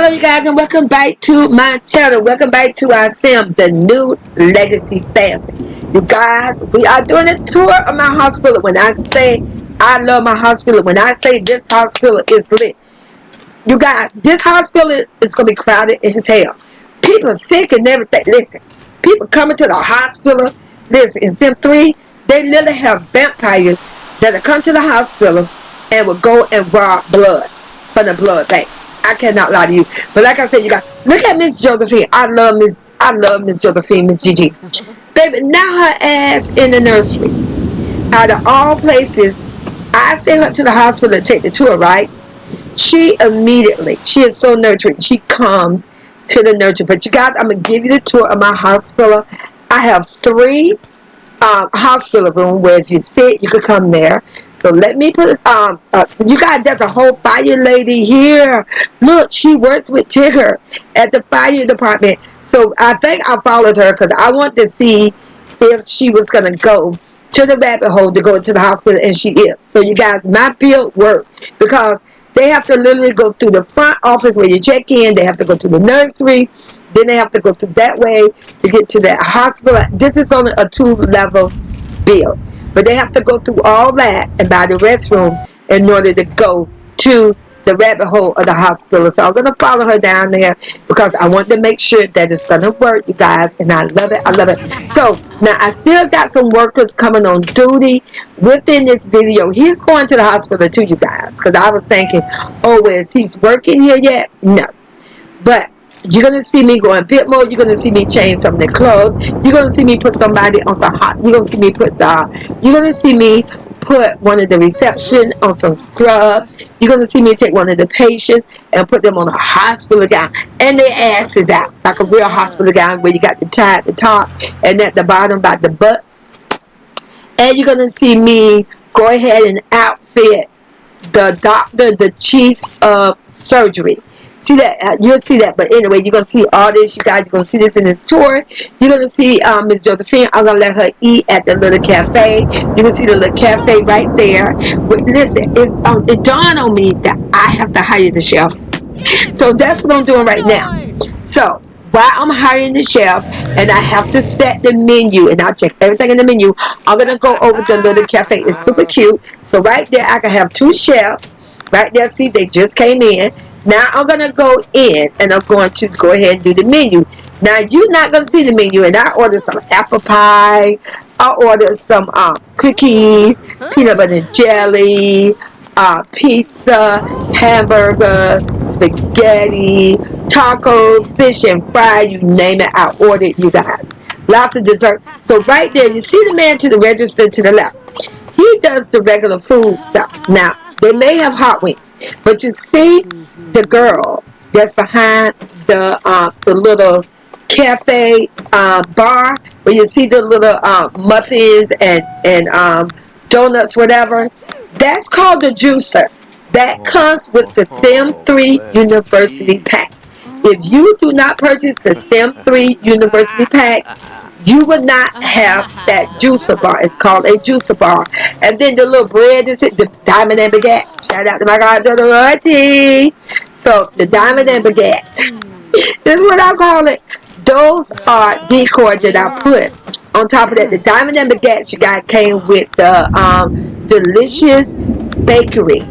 Hello you guys and welcome back to my channel. Welcome back to our sim, the New Legacy family. You guys, we are doing a tour of my hospital. When I say I love my hospital, when I say this hospital is lit, you guys, this hospital is going to be crowded as hell. People are sick and everything. Listen, people coming to the hospital. Listen, in Sim 3, they literally have vampires that will come to the hospital and will go and rob blood from the blood bank. I cannot lie to you. But like I said, you guys, look at Miss Josephine. I love Miss Josephine, Miss Gigi. Baby, now her ass in the nursery. Out of all places, I sent her to the hospital to take the tour, right? She is so nurturing. She comes to the nurture. But you guys, I'm going to give you the tour of my hospital. I have 3 hospital room where if you're sick, you could come there. So let me put you guys, there's a whole fire lady here. Look, she works with Tigger at the fire department. So I think I followed her because I want to see if she was going to go to the rabbit hole to go to the hospital, and she is. So you guys, my field work because they have to literally go through the front office where you check in. They have to go to the nursery. Then they have to go through that way to get to that hospital. This is only a 2-level build. But they have to go through all that and buy the restroom in order to go to the rabbit hole of the hospital. So I'm going to follow her down there because I want to make sure that it's going to work, you guys. And I love it. I love it. So now I still got some workers coming on duty within this video. He's going to the hospital too, you guys. Because I was thinking, oh, is he working here yet? No. But you're going to see me go in pit mode. You're going to see me change some of the clothes. You're going to see me put somebody on some hot. You're going to see me put one of the reception on some scrubs. You're going to see me take one of the patients and put them on a hospital gown. And their asses out. Like a real hospital gown where you got the tie at the top and at the bottom by the butt. And you're going to see me go ahead and outfit the doctor, the chief of surgery. See that? You'll see that. But anyway, you're going to see all this. You guys are going to see this in this tour. You're going to see Miss Josephine. I'm going to let her eat at the little cafe. You're going to see the little cafe right there. But listen, it dawned on me that I have to hire the chef. So that's what I'm doing right now. So while I'm hiring the chef and I have to set the menu and I'll check everything in the menu, I'm going to go over to the little cafe. It's super cute. So right there, I can have 2 chefs. Right there, see, they just came in. Now I'm going to go in and I'm going to go ahead and do the menu. Now you're not going to see the menu, and I ordered some apple pie. I ordered some cookies, peanut butter and jelly, pizza, hamburger, spaghetti, tacos, fish and fry, you name it, I ordered, you guys. Lots of dessert. So right there, you see the man to the register to the left. He does the regular food stuff. Now, they may have hot wings, but you see the girl that's behind the little cafe bar where you see the little muffins and donuts, whatever. That's called the juicer. That comes with the Sim 3 University Pack. If you do not purchase the Sim 3 University Pack, you would not have that juicer bar. It's called a juicer bar. And then the little bread is it, the diamond and baguette. Shout out to my goddaughter Royalty. So the diamond and baguette. This is what I call it. Those are decors that I put on top of that. The diamond and baguette, you guys, came with the delicious bakery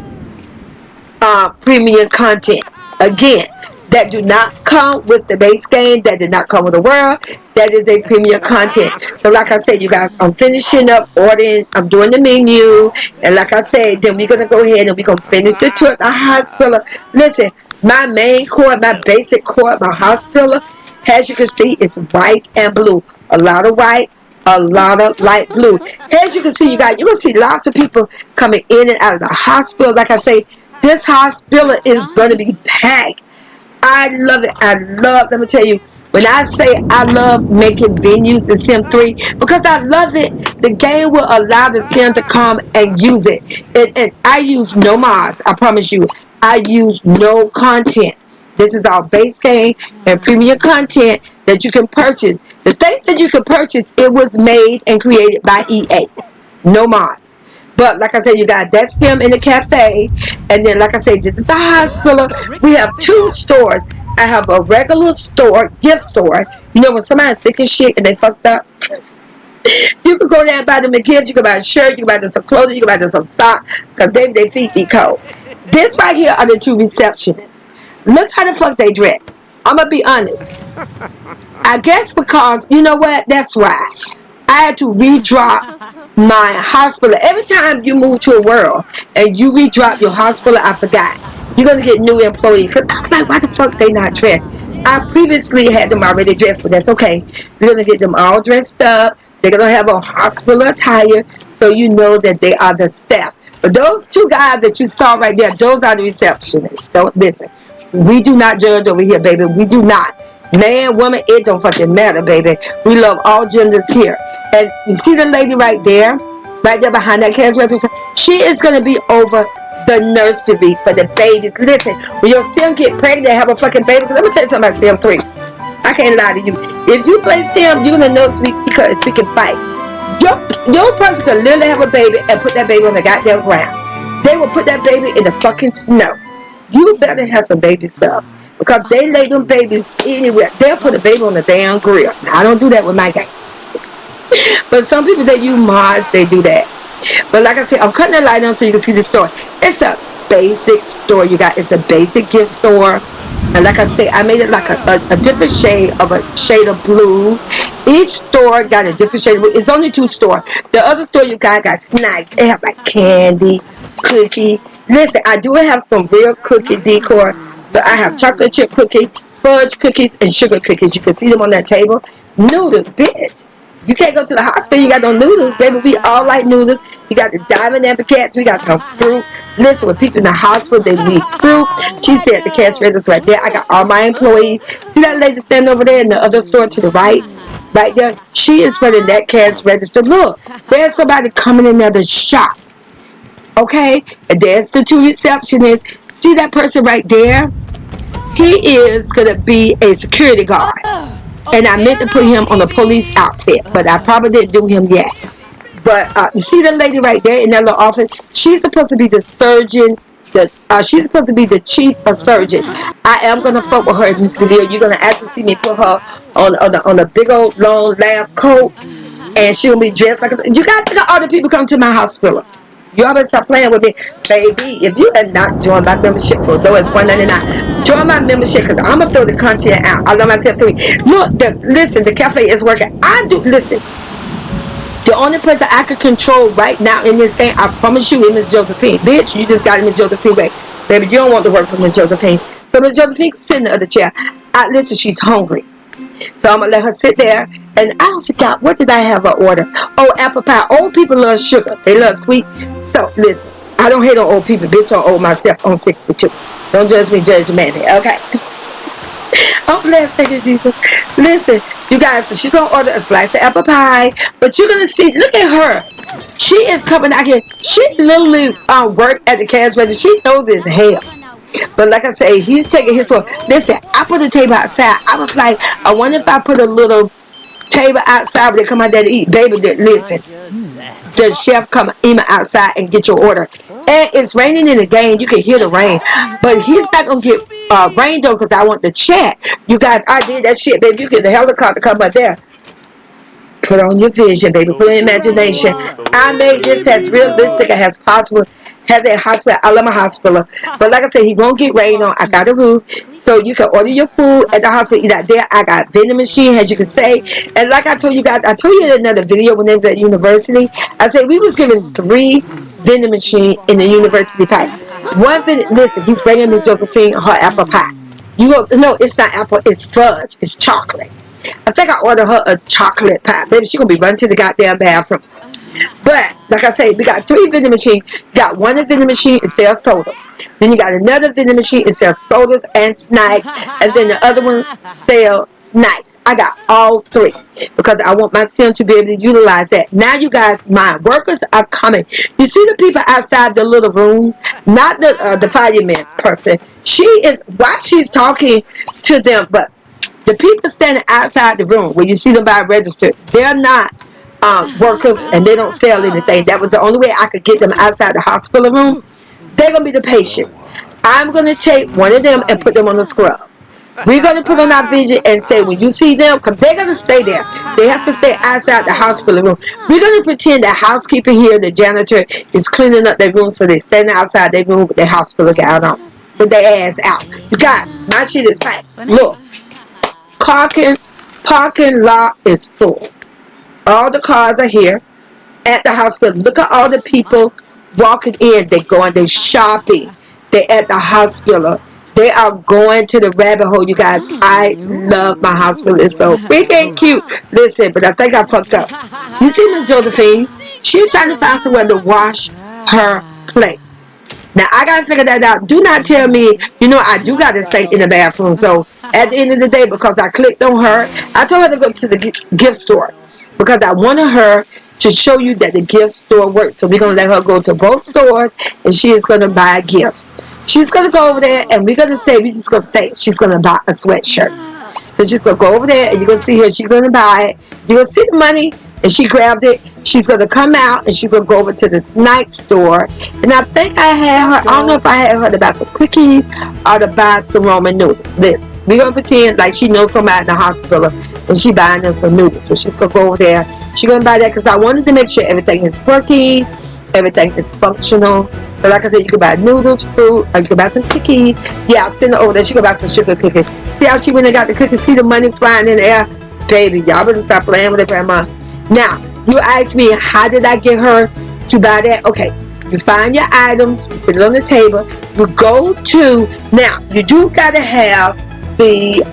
premium content. Again, that do not come with the base game, that did not come with the world, that is a premium content. So like I said, you guys, I'm finishing up ordering, I'm doing the menu, and like I said, then we're going to go ahead and we're going to finish the tour at the hospital. Listen, my main core, my basic core at my hospital, as you can see, it's white and blue. A lot of white, a lot of light blue. As you can see, you guys, you're going to see lots of people coming in and out of the hospital. Like I say, this hospital is going to be packed. I love it. Let me tell you, when I say I love making venues in Sim 3, because I love it, the game will allow the Sim to come and use it. And I use no mods, I promise you. I use no content. This is our base game and premium content that you can purchase. The things that you can purchase, it was made and created by EA. No mods. But like I said, you got that Sim in the cafe. And then like I said, this is the hospital. We have 2 stores. I have a regular store, gift store. You know when somebody's sick and shit and they fucked up, you can go there and buy them a gift. You can buy a shirt. You can buy them some clothing. You can buy them some stock. Because baby, they feet be cold. This right here are the two receptionists. Look how the fuck they dress. I'm going to be honest. I guess because, you know what? That's why. I had to redrop my hospital. Every time you move to a world and you redrop your hospital, I forgot. You're going to get new employees. Because I was like, why the fuck they not dressed? I previously had them already dressed, but that's okay. We're going to get them all dressed up. They're going to have a hospital attire so you know that they are the staff. But those two guys that you saw right there, those are the receptionists. Don't listen. We do not judge over here, baby. We do not. Man, woman, it don't fucking matter, baby. We love all genders here. And you see the lady right there behind that cash register? She is going to be over the nursery for the babies. Listen, when your sim get pregnant and have a fucking baby, let me tell you something about Sim 3. I can't lie to you. If you play Sim, you're going to know because we can fight. Your person can literally have a baby and put that baby on the goddamn ground. They will put that baby in the fucking snow. You better have some baby stuff. Because they lay them babies anywhere. They'll put a baby on the damn grill. Now, I don't do that with my game. But some people that use mods, they do that. But like I said, I'm cutting the light on so you can see the store. It's a basic store, you got. It's a basic gift store. And like I say, I made it like a different shade of blue. Each store got a different shade of blue. It's only two stores. The other store you got snacks. They have like candy, cookie. Listen, I do have some real cookie decor. So I have chocolate chip cookies, fudge cookies, and sugar cookies. You can see them on that table. Noodles, bitch. You can't go to the hospital, you got no noodles, baby. We all like noodles. You got the diamond apple cats. We got some fruit. Listen, when people in the hospital, they need fruit. She said the cash register right there. I got all my employees. See that lady standing over there in the other store to the right? Right there. She is running that cash register. Look, there's somebody coming in there to shop. Okay? And there's the two receptionists. See that person right there? He is going to be a security guard. And I meant to put him on a police outfit, but I probably didn't do him yet. But you see that lady right there in that little office? She's supposed to be the surgeon. She's supposed to be the chief of surgeon. I am going to fuck with her in this video. You're going to actually see me put her on a big old long lab coat. And she'll be dressed like you got to all the people come to my hospital. You always stop playing with me, baby. If you have not joined my membership, although it's $1.99, join my membership because I'm gonna throw the content out. I love myself three. Look, listen, the cafe is working. Listen. The only person I can control right now in this game, I promise you, is Miss Josephine. Bitch, you just got Miss Josephine back. Baby, you don't want to work for Miss Josephine. So Miss Josephine can sit in the other chair. Listen, she's hungry. So I'm going to let her sit there. And I forgot, what did I have her order? Oh, apple pie. Old people love sugar. They love sweet. So, listen, I don't hate on old people. Bitch, I'm old myself. I'm 62. Don't judge me, judge the man. Okay. Oh, bless, thank you, Jesus. Listen, you guys, so she's going to order a slice of apple pie. But you're going to see, look at her. She is coming out here. She literally worked at the cash register. She knows it's hell. But like I say, he's taking his one. Listen, I put a table outside. I was like, I wonder if I put a little table outside where they come out there to eat. Baby, listen, the chef come even outside and get your order. And it's raining in the game. You can hear the rain. But he's not going to get rained on because I want the chat. You guys, I did that shit, baby. You get the helicopter come out there. Put on your vision, baby. Put on your imagination. I made this as realistic as possible. Has a hospital. I love my hospital. But like I said, he won't get rained on. I got a roof. So you can order your food at the hospital. Eat out there. I got vending machine, as you can say. And like I told you guys, I told you in another video when they was at university. I said we was given 3 vending machines in the university pack. One vending, listen, he's bringing Miss Josephine her apple pie. You go, no, it's not apple. It's fudge. It's chocolate. I think I ordered her a chocolate pie. Baby, she gonna be running to the goddamn bathroom. But like I say, we got 3 vending machines. Got one vending machine and sells soda. Then you got another vending machine and sells sodas and snacks. And then the other one sells snacks. I got all 3 because I want my sim to be able to utilize that. Now you guys, my workers are coming. You see the people outside the little rooms, not the fireman person. She is while she's talking to them, but the people standing outside the room where you see them by register, they're not workers and they don't sell anything. That was the only way I could get them outside the hospital room. They're going to be the patients. I'm going to take one of them and put them on the scrub. We're going to put on our vision and say, when you see them, because they're going to stay there. They have to stay outside the hospital room. We're going to pretend the housekeeper here, the janitor, is cleaning up their room, so they stand outside their room with their hospital gown on, with their ass out. You guys, my shit is packed. Look, parking lot is full. All the cars are here at the hospital. Look at all the people walking in. They're going, they're shopping. They're at the hospital. They are going to the rabbit hole, you guys. I love my hospital. It's so freaking cute. Listen, but I think I fucked up. You see Miss Josephine? She's trying to find somewhere to wash her plate. Now, I got to figure that out. Do not tell me, I do got to stay in the bathroom. So, at the end of the day, because I clicked on her, I told her to go to the gift store. Because I wanted her to show you that the gift store works. So, we're going to let her go to both stores, and she is going to buy a gift. She's going to go over there, and we're just going to say she's going to buy a sweatshirt. So, she's going to go over there, and you're going to see her. She's going to buy it. You're going to see the money, and she grabbed it. She's going to come out, and she's going to go over to this night store. And I think I had her, I don't know if I had her to buy some cookies or to buy some ramen noodles. Listen, we're going to pretend like she knows somebody in the hospital, and she buying them some noodles. So she's going to go over there. She's going to buy that because I wanted to make sure everything is working, everything is functional. So like I said, you can buy noodles, fruit, or you can buy some cookies. Yeah, I'll send her over there. She can buy some sugar cookies. See how she went and got the cookies? See the money flying in the air? Baby, y'all better stop playing with it, Grandma. Now, you ask me, how did I get her to buy that? Okay, you find your items, you put it on the table, you go to, now, you do got to have the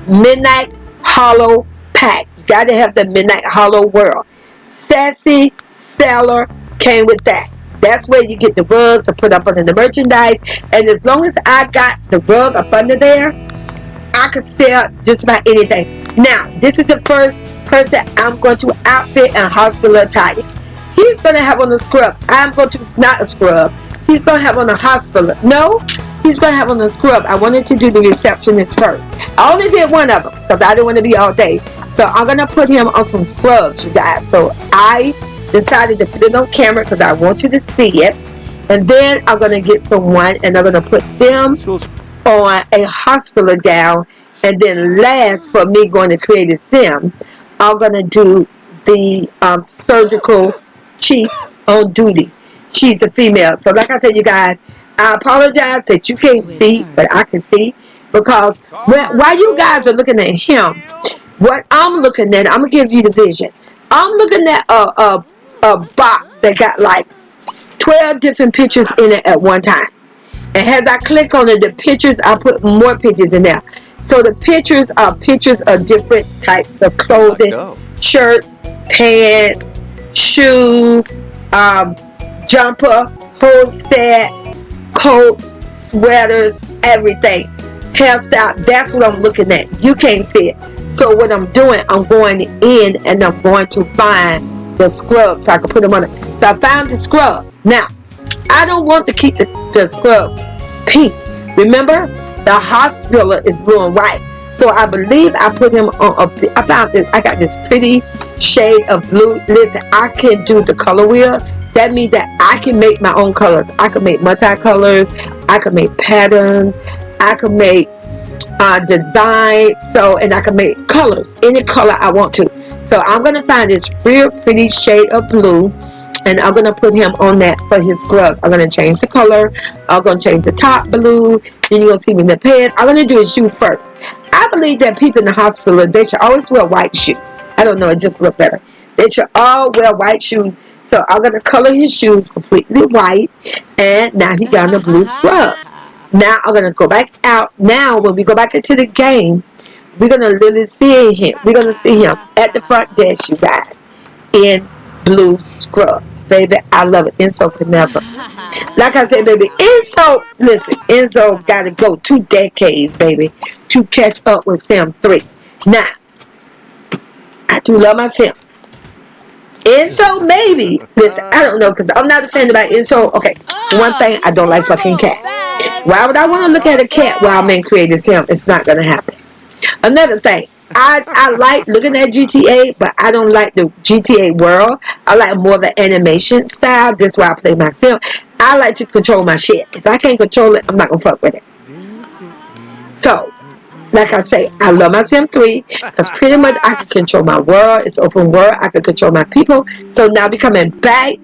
Midnight Hollow pack. You got to have the Midnight Hollow World. Sassy Seller came with that. That's where you get the rugs to put up under the merchandise. And as long as I got the rug up under there, I could sell just about anything. Now, this is the first person I'm going to outfit in hospital attire. He's going to have on a scrub. I'm going to, not a scrub. He's going to have on a hospital. No, he's going to have on a scrub. I wanted to do the receptionist first. I only did one of them because I didn't want to be all day. So I'm going to put him on some scrubs, you guys. So I decided to put it on camera because I want you to see it. And then I'm going to get someone and I'm going to put them on a hospital gown. And then last, for me going to create a sim, I'm going to do the surgical chief on duty. She's a female. So like I said, you guys, I apologize that you can't see, but I can see. Because while you guys are looking at him, what I'm looking at, I'm going to give you the vision. I'm looking at a box that got like 12 different pictures in it at one time. And as I click on it, the pictures, I put more pictures in there. So the pictures are pictures of different types of clothing, shirts, pants, shoes, jumper, whole set, coat, sweaters, everything. Hairstyle, that's what I'm looking at. You can't see it. So what I'm doing, I'm going in and I'm going to find the scrub so I can put them on it. So I found the scrub. Now, I don't want to keep the scrub pink. Remember, the hospital is blue and white. So I believe I put him on I found this, I got this pretty shade of blue. Listen, I can do the color wheel. That means that I can make my own colors. I can make multicolors. I can make patterns. I can make design. So, and I can make colors, any color I want to. So I'm going to find this real pretty shade of blue. And I'm going to put him on that for his scrub. I'm going to change the color. I'm going to change the top blue. Then you're going to see me in the pants. I'm going to do his shoes first. I believe that people in the hospital, they should always wear white shoes. I don't know, it just look better. They should all wear white shoes. So I'm going to color his shoes completely white. And now he got on the blue scrub. Now I'm going to go back out. Now when we go back into the game, we're going to literally see him. We're going to see him at the front desk, you guys, in blue scrubs. Baby, I love it. Enzo could never. Like I said, baby, Enzo, listen, Enzo got to go 2 decades, baby, to catch up with Sim 3. Now, I do love my Sim. Enzo, maybe. Listen, I don't know, because I'm not a fan about Enzo. Okay, one thing, I don't like fucking cats. Why would I want to look at a cat while I'm in creative Sim? It's not going to happen. Another thing, I like looking at GTA, but I don't like the GTA world. I like more of an animation style. That's why I play myself. I like to control my shit. If I can't control it, I'm not going to fuck with it. So, Like I say, I love my Sim 3 because pretty much I can control my world. It's open world. I can control my people. So now we coming back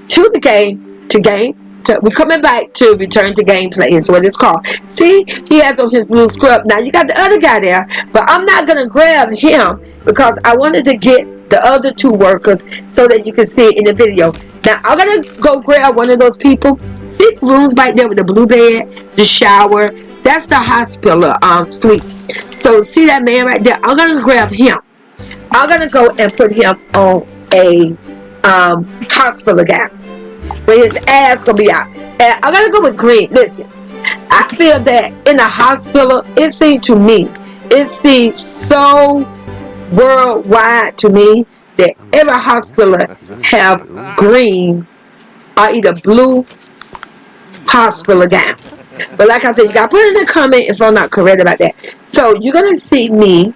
to the game, to game. We're coming back to return to gameplay is what it's called. See, he has on his blue scrub. Now you got the other guy there, but I'm not gonna grab him because I wanted to get the other two workers so that you can see it in the video. Now I'm gonna go grab one of those people. See the rooms back there with the blue bed, the shower. That's the hospital suite. So see that man right there? I'm gonna grab him. I'm gonna go and put him on a hospital gown where his ass gonna be out. And I'm gonna go with green. Listen, I feel that in the hospital, it seems to me, it seems so worldwide to me that every hospital have green or either blue hospital gown. But like I said, you gotta put in the comment if I'm not correct about that. So you're gonna see me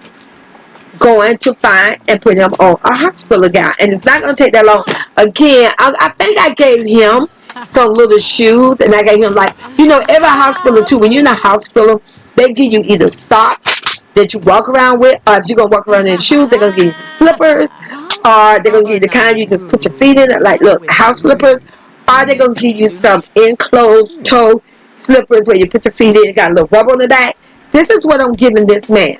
going to find and put him on a hospital gown, and it's not going to take that long. Again, I think I gave him some little shoes, and I gave him, like, you know, every hospital too, when you're in a hospital, they give you either socks that you walk around with, or if you're going to walk around in shoes, they're going to give you slippers, or they're going to give you the kind you just put your feet in, like little house slippers, or they're going to give you some enclosed toe slippers where you put your feet in, got a little rubber on the back. This is what I'm giving this man.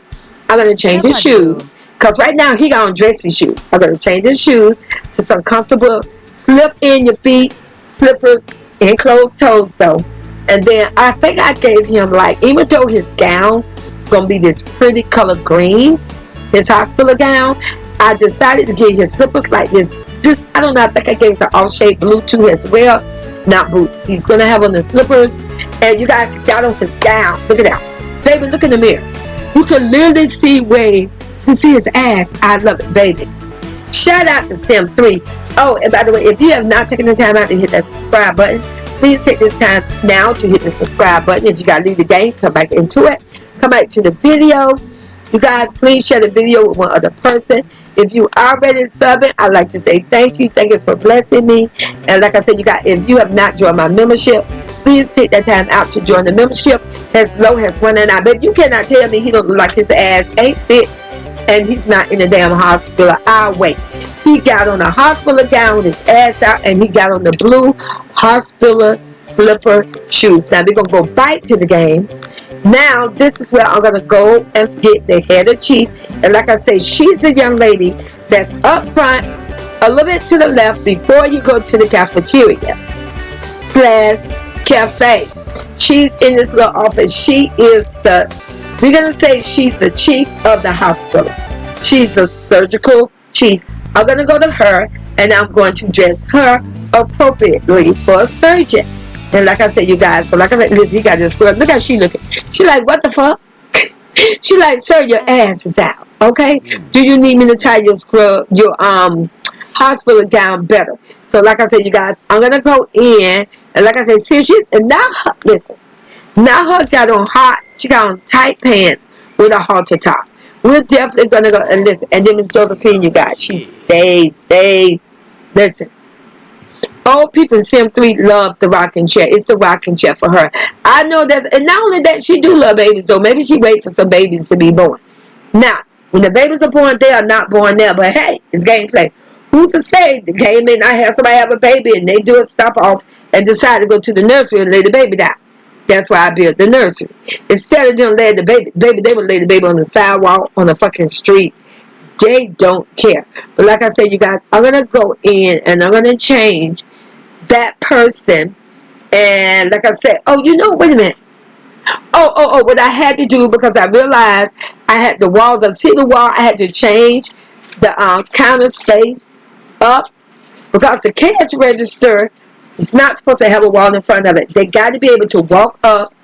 I'm going to change his shoes. Because right now he got on dressy shoes. I'm going to change his shoes to some comfortable slip in your feet, slippers, enclosed toes though. And then I think I gave him, like, even though his gown going to be this pretty color green, his hospital gown, I decided to give his slippers like this. Just, I don't know, I think I gave the all shade blue too as well. Not boots. He's going to have on the slippers. And you guys got on his gown. Look at that. Baby, look in the mirror. You can literally see where you can see his ass. I love it, baby. Shout out to Sim 3. Oh, and by the way, if you have not taken the time out to hit that subscribe button, please take this time now to hit the subscribe button. If you got to leave the game, come back into it. Come back to the video. You guys, please share the video with one other person. If you already subbing, I'd like to say thank you. Thank you for blessing me. And like I said, you guys, if you have not joined my membership, please take that time out to join the membership. As low as $1.99. But you cannot tell me he don't look like his ass ain't sick and he's not in the damn hospital. I'll wait. He got on a hospital gown with his ass out, and he got on the blue hospital slipper shoes. Now we're going to go back to the game. Now this is where I'm going to go and get the head of chief. And like I say, she's the young lady that's up front a little bit to the left before you go to the cafeteria / cafe. She's in this little office. She is the, we're going to say she's the chief of the hospital. She's the surgical chief. I'm going to go to her, and I'm going to dress her appropriately for a surgeon. And like I said, you guys, so like I said, Lizzie got this girl. Look how she looking. She like, what the fuck? She like, sir, your ass is out. Okay? Do you need me to tie your scrub, your hospital gown better? So like I said, you guys, I'm going to go in. And like I said, see, and now, listen, now her got on she got on tight pants with a halter top. We're definitely going to go and listen. And then Miss Josephine, you guys, she stays. Listen, old people in Sim 3 love the rocking chair. It's the rocking chair for her. I know that, and not only that, she do love babies, though. Maybe she wait for some babies to be born. Now, when the babies are born, they are not born there. But hey, it's gameplay. Who's to say the game may not have somebody have a baby and they do a stop off and decide to go to the nursery and lay the baby down? That's why I built the nursery. Instead of them laying the baby, they would lay the baby on the sidewalk, on the fucking street. They don't care. But like I said, you guys, I'm going to go in and I'm going to change that person. And like I said, oh, you know, wait a minute. Oh, what I had to do, because I realized I had the walls, I see the wall, I had to change the counter space up, because the cash register is not supposed to have a wall in front of it. They got to be able to walk up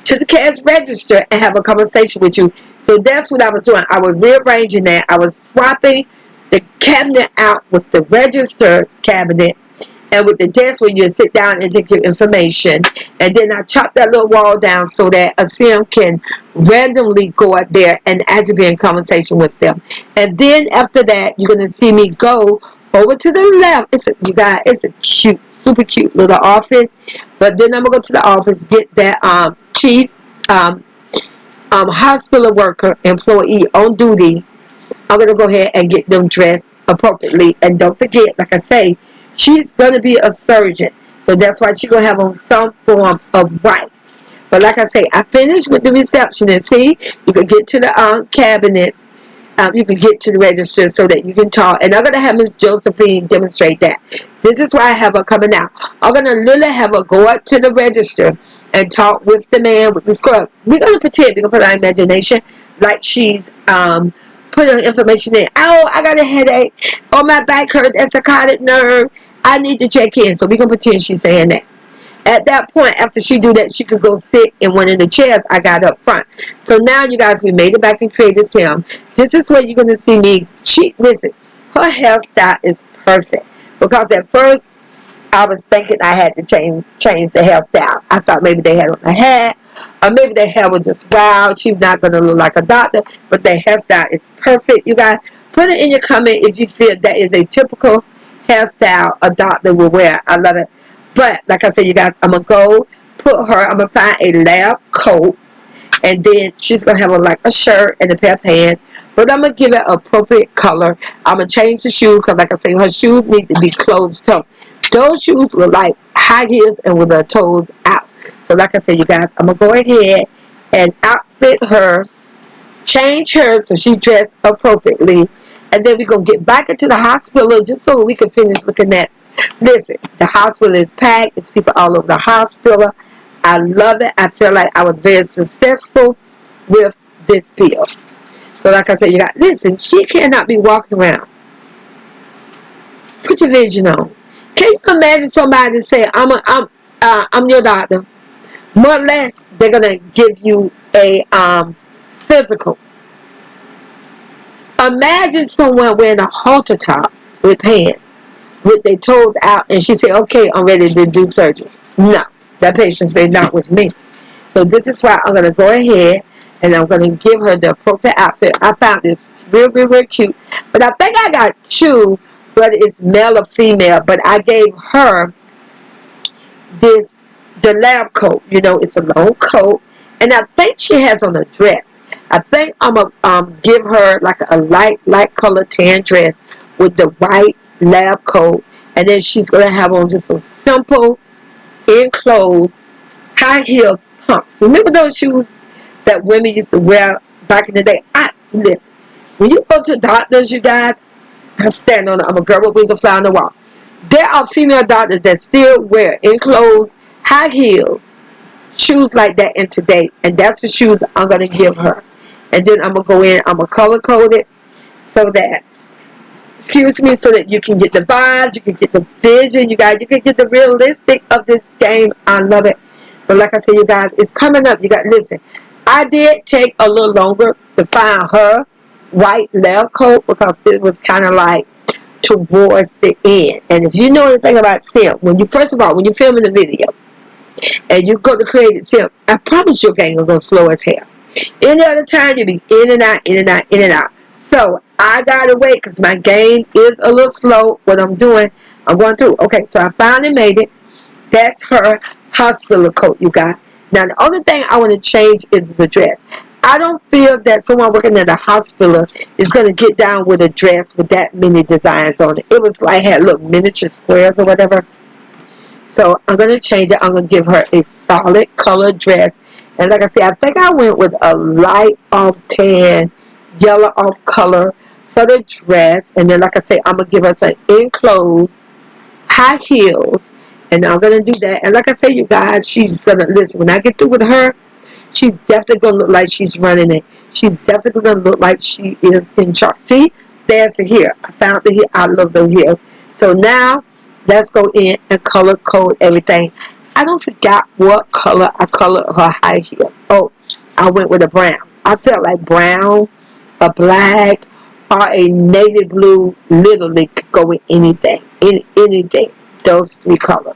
to the cash register and have a conversation with you. So that's what I was doing. I was rearranging that. I was swapping the cabinet out with the register cabinet and with the desk where you sit down and take your information. And then I chopped that little wall down so that a sim can randomly go out there and actually be in conversation with them. And then after that, you're going to see me go over to the left. You guys, it's a cute, super cute little office. But then I'm going to go to the office, get that chief hospital worker, employee on duty, I'm going to go ahead and get them dressed appropriately. And don't forget, like I say, she's going to be a surgeon. So that's why she's going to have on some form of white. But like I say, I finished with the receptionist. See, you can get to the cabinets. You can get to the register so that you can talk. And I'm going to have Miss Josephine demonstrate that. This is why I have her coming out. I'm going to literally have her go up to the register and talk with the man with the scrub. We're going to pretend, we're going to put our imagination like she's putting information in. Oh, I got a headache. Oh, my back hurts. That's a cardiac nerve. I need to check in. So we're going to pretend she's saying that. At that point, after she do that, she could go sit in one of the chairs I got up front. So now, you guys, we made it back and created Sim. This is where you're going to see me. Listen, her hairstyle is perfect. Because at first, I was thinking I had to change the hairstyle. I thought maybe they had on a hat. Or maybe their hair was just wild. She's not going to look like a doctor. But their hairstyle is perfect. You guys, put it in your comment if you feel that is a typical hairstyle a doctor will wear. I love it. But, like I said, you guys, I'm going to go put her, I'm going to find a lab coat. And then she's going to have like a shirt and a pair of pants. But I'm going to give it an appropriate color. I'm going to change the shoes because, like I said, her shoes need to be closed toe. Those shoes look like high heels and with her toes out. So, like I said, you guys, I'm going to go ahead and outfit her, change her so she dressed appropriately. And then we're going to get back into the hospital just so we can finish looking at. Listen, the hospital is packed. There's people all over the hospital. I love it. I feel like I was very successful with this pill. So like I said, you got, listen, she cannot be walking around. Put your vision on. Can you imagine somebody say, I'm your doctor? More or less, they're going to give you a physical. Imagine someone wearing a halter top with pants, with their toes out, and she said, okay, I'm ready to do surgery. No, that patient said, not with me. So this is why I'm going to go ahead and I'm going to give her the appropriate outfit. I found this real, real, real cute. But I think I got two, whether it's male or female. But I gave her the lab coat. You know, it's a long coat. And I think she has on a dress. I think I'm going to give her like a light color tan dress with the white lab coat. And then she's going to have on just some simple, enclosed, high heel pumps. Remember those shoes that women used to wear back in the day? Listen, when you go to doctors, you guys, I stand on it. I'm a girl with wings to fly on the wall. There are female doctors that still wear enclosed, high heels, shoes like that in today. And that's the shoes I'm going to give her. And then I'm going to go in, I'm going to color code it so that, excuse me, so that you can get the vibes, you can get the vision, you guys, you can get the realistic of this game. I love it. But like I said, you guys, it's coming up. You got, listen, I did take a little longer to find her white lab coat because it was kind of like towards the end. And if you know anything about Sim, when you, first of all, when you're filming the video and you go to create it, Sim, I promise your game will go slow as hell. Any other time, you'll be in and out, in and out, in and out. So I gotta wait because my game is a little slow. What I'm doing, I'm going through. Okay, so I finally made it. That's her hospital coat, you guys. Now, the only thing I want to change is the dress. I don't feel that someone working at a hospital is going to get down with a dress with that many designs on it. It was like, had little miniature squares or whatever. So I'm going to change it. I'm going to give her a solid color dress. And like I said, I think I went with a light off tan, yellow off color for the dress. And then, like I said, I'm going to give her some enclosed high heels. And I'm going to do that. And like I said, you guys, she's going to, listen, when I get through with her, she's definitely going to look like she's running it. She's definitely going to look like she is in charge. See, there's the hair. I found the hair. I love the hair. So now, let's go in and color code everything. I don't forget what color I colored her high heel. Oh, I went with a brown. I felt like brown, a black, or a navy blue literally could go with anything. Anything. Those three colors.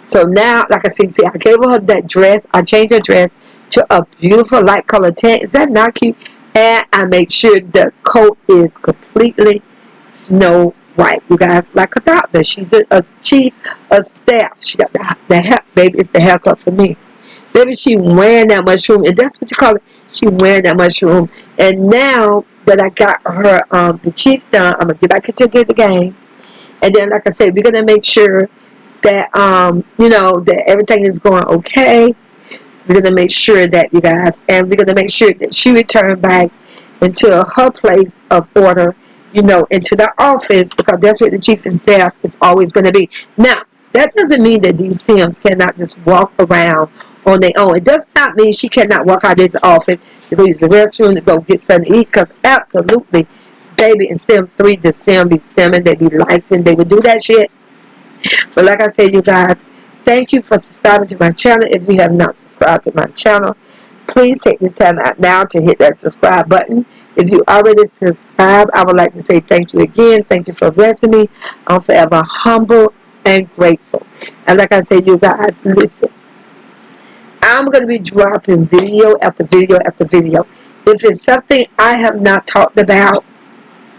So now, like I said, see, I gave her that dress. I changed her dress to a beautiful light color tan. Is that not cute? And I make sure the coat is completely snow white. You guys, like a doctor. She's a chief of staff. She got the hair, baby. It's the haircut for me. Baby, she wearing that mushroom, and that's what you call it. She wearing that mushroom. And now that I got her the chief done, I'm gonna get back into the game. And then, like I said, we're gonna make sure that that everything is going okay. We're gonna make sure that, you guys, and we're gonna make sure that she returned back into her place of order, into the office, because that's where the chief of staff is always gonna be. Now, that doesn't mean that these Sims cannot just walk around on their own. It does not mean she cannot walk out of this office to go use the restroom, to go get something to eat, because absolutely, baby, in Sim 3, the Sim be simming, they be lifing, they would do that shit. But like I said, you guys, thank you for subscribing to my channel. If you have not subscribed to my channel, please take this time out now to hit that subscribe button. If you already subscribed, I would like to say thank you again. Thank you for blessing me. I'm forever humble and grateful. And like I said, you guys, listen, I'm going to be dropping video after video after video. If it's something I have not talked about,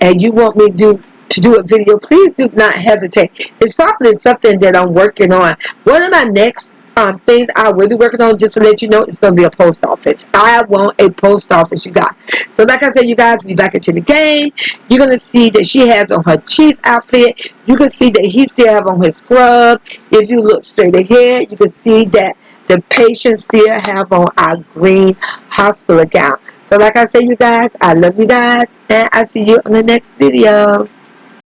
and you want me to do a video, please do not hesitate. It's probably something that I'm working on. One of my next things I will be working on, just to let you know, is going to be a post office. I want a post office, you guys. So like I said, you guys, be back into the game. You're going to see that she has on her chief outfit. You can see that he still have on his scrub. If you look straight ahead, you can see that the patients still have on our green hospital gown. So like I said, you guys, I love you guys, and I'll see you on the next video.